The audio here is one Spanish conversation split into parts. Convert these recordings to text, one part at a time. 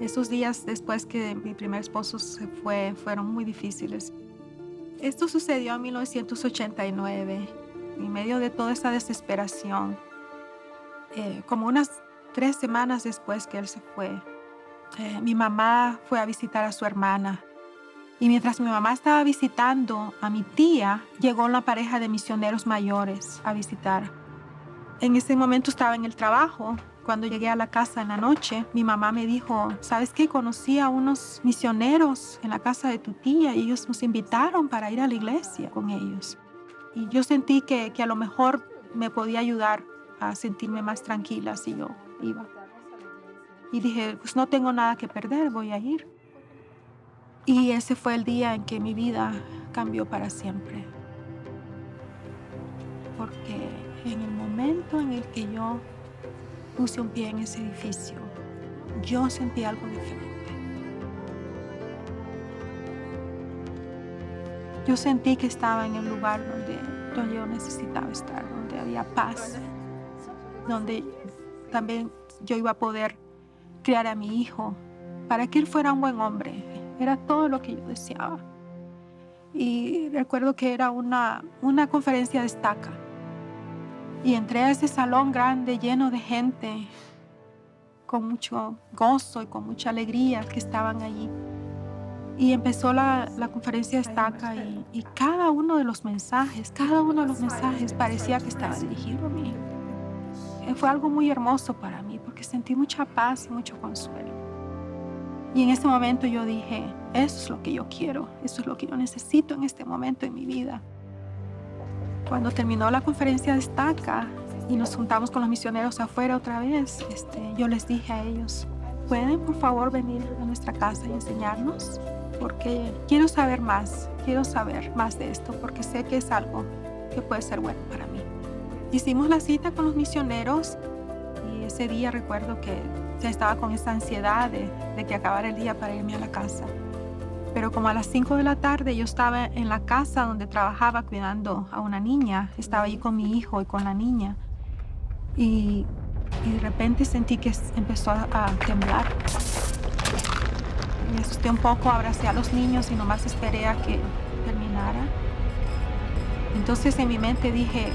Esos días después que mi primer esposo se fue fueron muy difíciles. Esto sucedió en 1989, en medio de toda esa desesperación. Como unas 3 semanas después que él se fue, mi mamá fue a visitar a su hermana. Y mientras mi mamá estaba visitando a mi tía, llegó una pareja de misioneros mayores a visitar. En ese momento estaba en el trabajo. Cuando llegué a la casa en la noche, mi mamá me dijo, ¿sabes qué? Conocí a unos misioneros en la casa de tu tía y ellos nos invitaron para ir a la iglesia con ellos. Y yo sentí que a lo mejor me podía ayudar a sentirme más tranquila si yo iba. Y dije, pues no tengo nada que perder, voy a ir. Y ese fue el día en que mi vida cambió para siempre. Porque en el momento en el que yo puse un pie en ese edificio, yo sentí algo diferente. Yo sentí que estaba en el lugar donde yo necesitaba estar, donde había paz, donde también yo iba a poder criar a mi hijo para que él fuera un buen hombre. Era todo lo que yo deseaba. Y recuerdo que era una conferencia de estaca. Y entré a ese salón grande lleno de gente con mucho gozo y con mucha alegría que estaban allí. Y empezó la conferencia estaca y cada uno de los mensajes parecía que estaba dirigido a mí. Fue algo muy hermoso para mí porque sentí mucha paz y mucho consuelo. Y en ese momento yo dije, eso es lo que yo quiero, eso es lo que yo necesito en este momento en mi vida. Cuando terminó la conferencia de estaca y nos juntamos con los misioneros afuera otra vez, yo les dije a ellos, ¿pueden por favor venir a nuestra casa y enseñarnos? Porque quiero saber más de esto, porque sé que es algo que puede ser bueno para mí. Hicimos la cita con los misioneros y ese día recuerdo que ya estaba con esa ansiedad de que acabara el día para irme a la casa. Pero como a las 5 de la tarde yo estaba en la casa donde trabajaba cuidando a una niña, estaba allí con mi hijo y con la niña y de repente sentí que empezó a temblar. Me asusté un poco, abracé a los niños y nomás esperé a que terminara. Entonces en mi mente dije,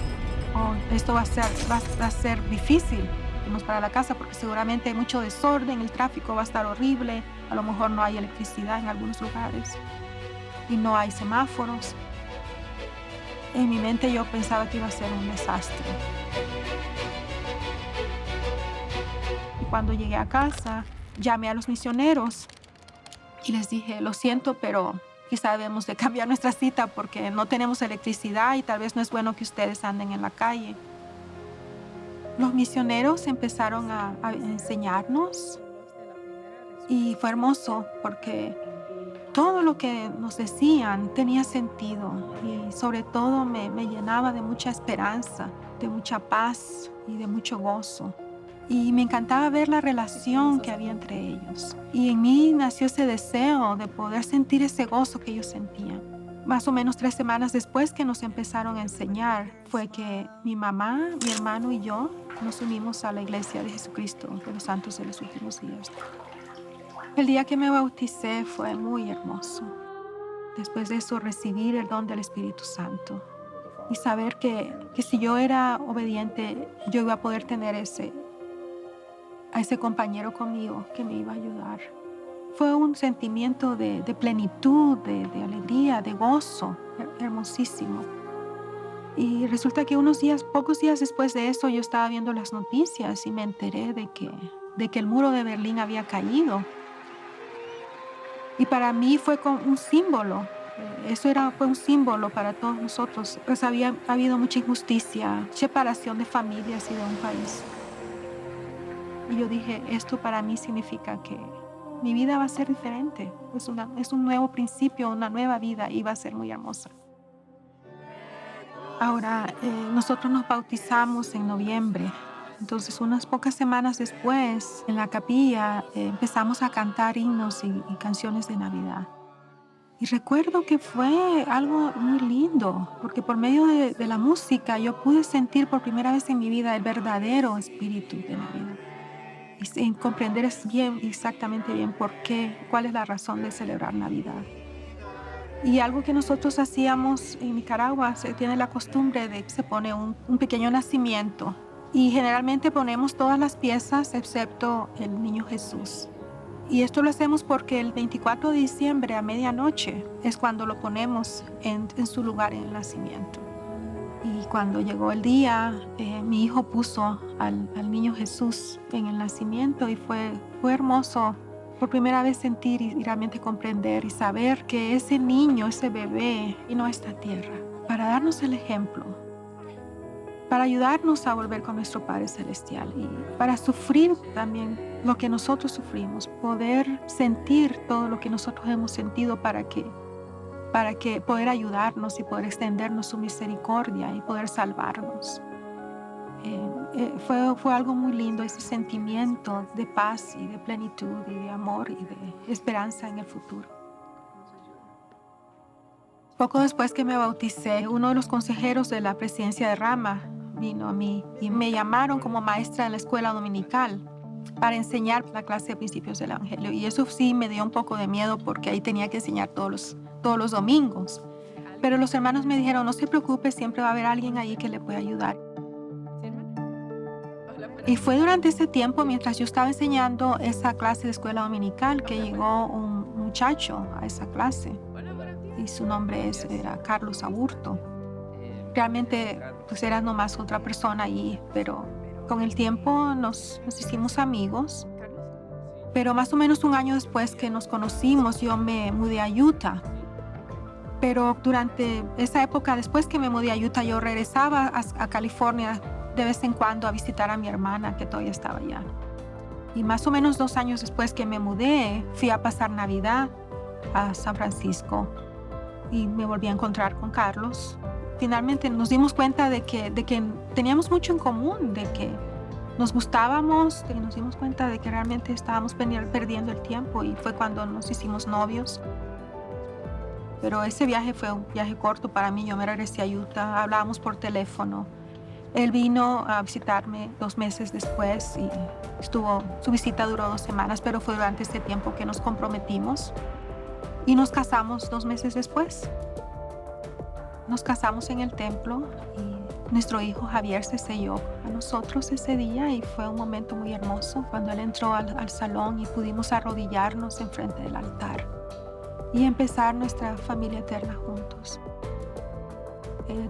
oh, esto va a ser difícil irnos para la casa porque seguramente hay mucho desorden, el tráfico va a estar horrible, a lo mejor no hay electricidad en algunos lugares y no hay semáforos. En mi mente yo pensaba que iba a ser un desastre. Y cuando llegué a casa, llamé a los misioneros y les dije, lo siento, pero quizá debemos de cambiar nuestra cita porque no tenemos electricidad y tal vez no es bueno que ustedes anden en la calle. Los misioneros empezaron a enseñarnos y fue hermoso porque todo lo que nos decían tenía sentido y sobre todo me llenaba de mucha esperanza, de mucha paz y de mucho gozo. Y me encantaba ver la relación que había entre ellos. Y en mí nació ese deseo de poder sentir ese gozo que ellos sentían. Más o menos 3 semanas después que nos empezaron a enseñar, fue que mi mamá, mi hermano y yo nos unimos a la Iglesia de Jesucristo de los Santos de los Últimos Días. El día que me bauticé fue muy hermoso. Después de eso, recibir el don del Espíritu Santo y saber que si yo era obediente, yo iba a poder tener a ese compañero conmigo que me iba a ayudar. Fue un sentimiento de plenitud, de alegría, de gozo, hermosísimo. Y resulta que pocos días después de eso, yo estaba viendo las noticias y me enteré de que el muro de Berlín había caído. Y para mí fue como un símbolo. Fue un símbolo para todos nosotros. Pues había habido mucha injusticia, separación de familias y de un país. Y yo dije, esto para mí significa que mi vida va a ser diferente. Es un nuevo principio, una nueva vida y va a ser muy hermosa. Ahora, nosotros nos bautizamos en noviembre. Entonces, unas pocas semanas después, en la capilla, empezamos a cantar himnos y canciones de Navidad. Y recuerdo que fue algo muy lindo, porque por medio de la música yo pude sentir por primera vez en mi vida el verdadero espíritu de Navidad. y sin comprender es bien, exactamente bien por qué, cuál es la razón de celebrar Navidad. Y algo que nosotros hacíamos en Nicaragua, se tiene la costumbre de que se pone un pequeño nacimiento y generalmente ponemos todas las piezas excepto el niño Jesús. Y esto lo hacemos porque el 24 de diciembre a medianoche es cuando lo ponemos en su lugar en el nacimiento. Y cuando llegó el día, mi hijo puso al niño Jesús en el nacimiento y fue hermoso por primera vez sentir y realmente comprender y saber que ese niño, ese bebé, vino a esta tierra para darnos el ejemplo, para ayudarnos a volver con nuestro Padre Celestial y para sufrir también lo que nosotros sufrimos, poder sentir todo lo que nosotros hemos sentido para que poder ayudarnos y poder extendernos su misericordia y poder salvarnos. Fue algo muy lindo, ese sentimiento de paz y de plenitud y de amor y de esperanza en el futuro. Poco después que me bauticé, uno de los consejeros de la presidencia de Rama vino a mí y me llamaron como maestra en la escuela dominical para enseñar la clase de principios del Evangelio. Y eso sí me dio un poco de miedo porque ahí tenía que enseñar todos los domingos. Pero los hermanos me dijeron, no se preocupe, siempre va a haber alguien ahí que le pueda ayudar. Y fue durante ese tiempo, mientras yo estaba enseñando esa clase de escuela dominical, que llegó un muchacho a esa clase. Y su nombre era Carlos Aburto. Realmente pues era nomás otra persona allí, pero con el tiempo nos hicimos amigos. Pero más o menos un año después que nos conocimos, yo me mudé a Utah. Pero durante esa época, después que me mudé a Utah, yo regresaba a California de vez en cuando a visitar a mi hermana, que todavía estaba allá. Y más o menos 2 años después que me mudé, fui a pasar Navidad a San Francisco y me volví a encontrar con Carlos. Finalmente nos dimos cuenta de que teníamos mucho en común, de que nos gustábamos, de que nos dimos cuenta de que realmente estábamos perdiendo el tiempo, y fue cuando nos hicimos novios. Pero ese viaje fue un viaje corto para mí. Yo me regresé a Utah, hablábamos por teléfono. Él vino a visitarme 2 meses después y su visita duró 2 semanas, pero fue durante ese tiempo que nos comprometimos y nos casamos 2 meses después. Nos casamos en el templo y nuestro hijo Javier se selló a nosotros ese día, y fue un momento muy hermoso cuando él entró al salón y pudimos arrodillarnos enfrente del altar y empezar nuestra familia eterna juntos.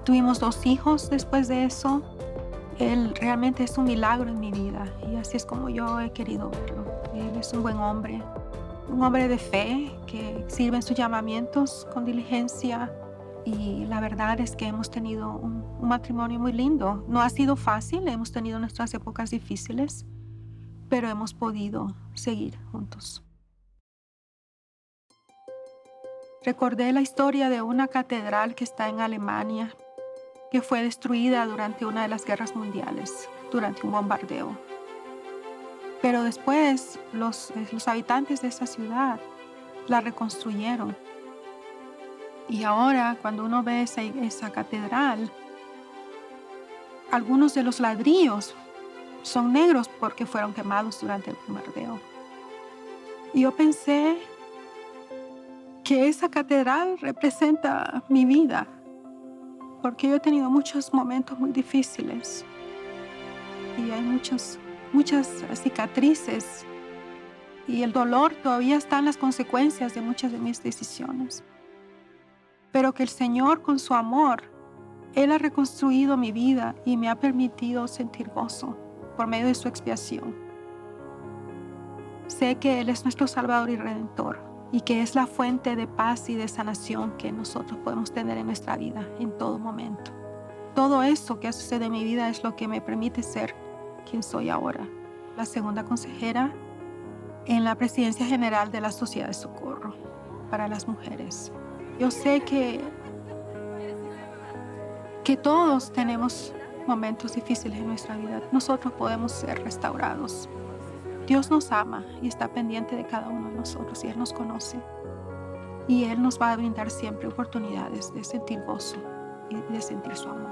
Tuvimos 2 hijos después de eso. Él realmente es un milagro en mi vida, y así es como yo he querido verlo. Él es un buen hombre, un hombre de fe que sirve en sus llamamientos con diligencia, y la verdad es que hemos tenido un matrimonio muy lindo. No ha sido fácil, hemos tenido nuestras épocas difíciles, pero hemos podido seguir juntos. Recordé la historia de una catedral que está en Alemania, que fue destruida durante una de las guerras mundiales, durante un bombardeo. Pero después los habitantes de esa ciudad la reconstruyeron. Y ahora, cuando uno ve esa catedral, algunos de los ladrillos son negros porque fueron quemados durante el bombardeo. Y yo pensé que esa catedral representa mi vida, porque yo he tenido muchos momentos muy difíciles y hay muchas cicatrices, y el dolor todavía está en las consecuencias de muchas de mis decisiones. Pero que el Señor, con su amor, Él ha reconstruido mi vida y me ha permitido sentir gozo por medio de su expiación. Sé que Él es nuestro Salvador y Redentor, y que es la fuente de paz y de sanación que nosotros podemos tener en nuestra vida en todo momento. Todo eso que ha sucedido en mi vida es lo que me permite ser quien soy ahora, la segunda consejera en la Presidencia General de la Sociedad de Socorro para las Mujeres. Yo sé que todos tenemos momentos difíciles en nuestra vida. Nosotros podemos ser restaurados. Dios nos ama y está pendiente de cada uno de nosotros, y Él nos conoce. Y Él nos va a brindar siempre oportunidades de sentir gozo y de sentir su amor.